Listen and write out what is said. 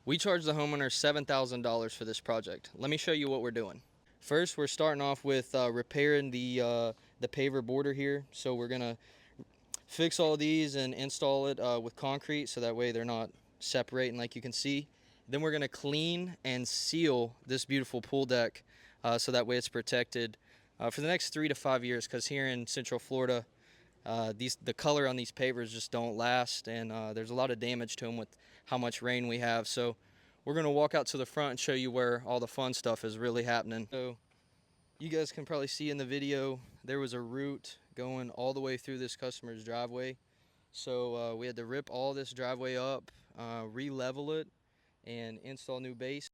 We charged the homeowner $7,000 for this project. Let me show you what we're doing. First, we're starting off with repairing the paver border here. So we're gonna fix all these and install it with concrete so that way they're not separating like you can see. Then we're gonna clean and seal this beautiful pool deck so that way it's protected for the next 3 to 5 years, because here in Central Florida, the color on these pavers just don't last, and there's a lot of damage to them with how much rain we have. So we're gonna walk out to the front and show you where all the fun stuff is really happening. So you guys can probably see in the video there was a route going all the way through this customer's driveway. So we had to rip all this driveway up, re-level it, and install new base.